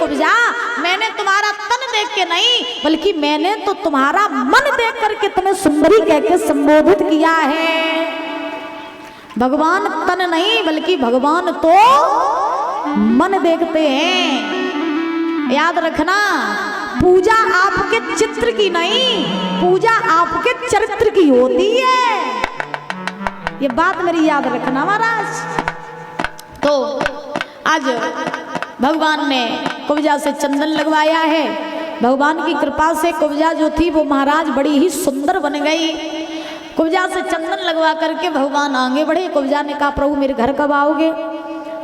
कुब्जा, मैंने तुम्हारा तन देख के नहीं बल्कि मैंने तो तुम्हारा मन देख करके तुम्हें सुंदरी कह के संबोधित किया है। भगवान तन नहीं बल्कि भगवान तो मन देखते हैं। याद रखना, पूजा आपके चित्र की नहीं, पूजा आपके चरित्र की होती है। ये बात मेरी याद रखना महाराज। तो आज भगवान ने कुब्जा से चंदन लगवाया है। भगवान की कृपा से कुब्जा जो थी वो महाराज बड़ी ही सुंदर बन गई। कुब्जा से चंदन लगवा करके भगवान आगे बढ़े। कुब्जा ने कहा प्रभु मेरे घर कब आओगे?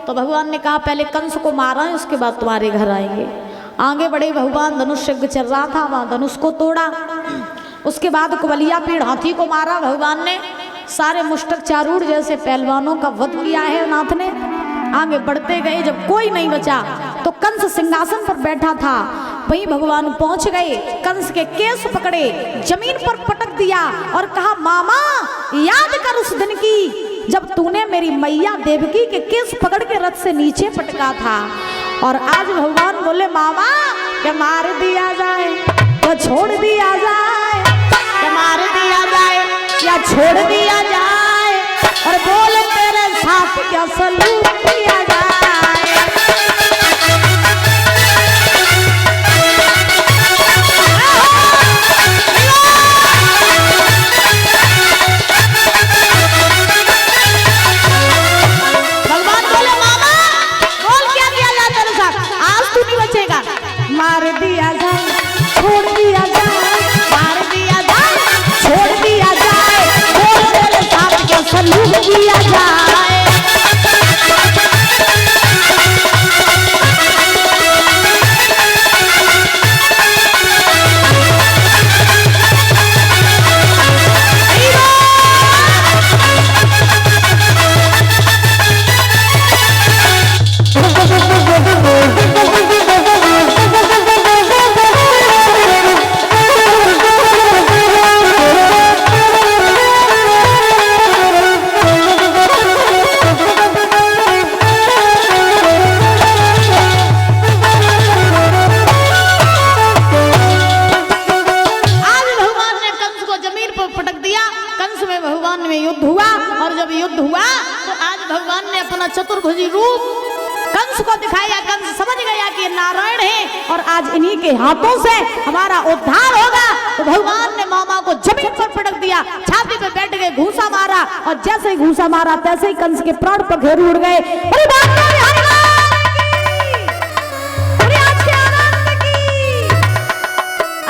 तो भगवान ने कहा पहले कंस को मारा है उसके बाद तुम्हारे घर आएंगे। आगे बढ़े भगवान, धनुष यज्ञ चल रहा था, वहां धनुष को तोड़ा। उसके बाद कुबलिया पीड़ हाथी को मारा भगवान ने। सारे मुष्टक चारूढ़ जैसे पहलवानों का वध किया है नाथ ने। आगे बढ़ते गए, जब कोई नहीं बचा तो कंस सिंहासन पर बैठा था, वहीं भगवान पहुंच गए। कंस के केस पकड़े, जमीन पर पटक दिया और कहा मामा याद कर उस दिन की जब तूने मेरी मैया देवकी के केस पकड़ के रथ से नीचे पटका था। और आज भगवान बोले मामा क्या मार दिया जाए या छोड़ दिया जाए, क्या मार दिया जाए या छोड़ दिया जाए, और बोल तेरे साथ क्या सलूट किया जाए। भगवान बोले मामा बोल क्या किया जाए तेरे साथ, आज तू नहीं बचेगा। मार दिया जाए छोड़ दिया जाए, मार दिया जाए छोड़ दिया जाए, बोल तेरे साथ क्या सलूट किया जाए। चतुर्भुजी रूप कंस को दिखाया। कंस समझ गया कि ये नारायण है और आज इन्हीं के हाथों से हमारा उद्धार होगा। तो भगवान ने मामा को जमीन पर पटक दिया, छाती पे बैठ गए, घूंसा मारा, और जैसे ही घूंसा मारा तैसे ही कंस के प्राण पखेरु उड़ गए।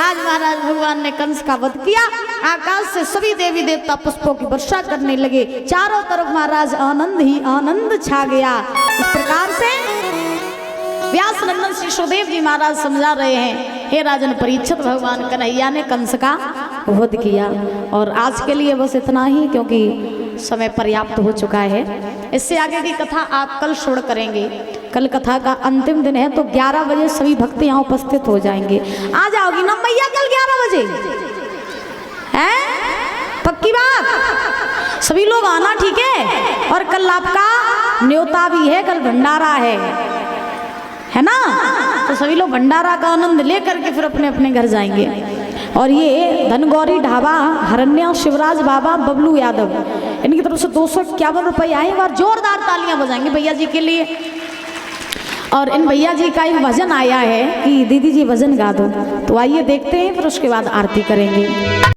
आज महाराज भगवान ने कंस का वध किया। आकाश से सभी देवी देवता पुष्पों की वर्षा करने लगे। चारों तरफ महाराज आनंद ही आनंद छा गया। इस प्रकार से व्यास नंदन श्री सुखदेव जी महाराज समझा रहे हैं, हे राजन परीक्षित भगवान कन्हैया ने कंस का वध किया। और आज के लिए बस इतना ही, क्योंकि समय पर्याप्त हो चुका है। इससे आगे की कथा आप कल श्रवण करेंगे। कल कथा का अंतिम दिन है, तो 11 बजे सभी भक्त यहाँ उपस्थित हो जाएंगे। आ जाओगी ना मैया कल 11 बजे? है पक्की बात? सभी लोग आना, ठीक है? और कल आपका न्योता भी है, कल भंडारा है ना? तो सभी लोग भंडारा का आनंद लेकर के फिर अपने अपने घर जाएंगे। और ये धनगौरी ढाबा, हरण्या, शिवराज बाबा, बबलू यादव, इनकी तरफ से 251 रुपये आए। एक बार जोरदार तालियां बजाएंगे भैया जी के लिए। और इन भैया जी का एक भजन आया है कि दीदी जी भजन गा दो, तो आइए देखते हैं, फिर उसके बाद आरती करेंगे।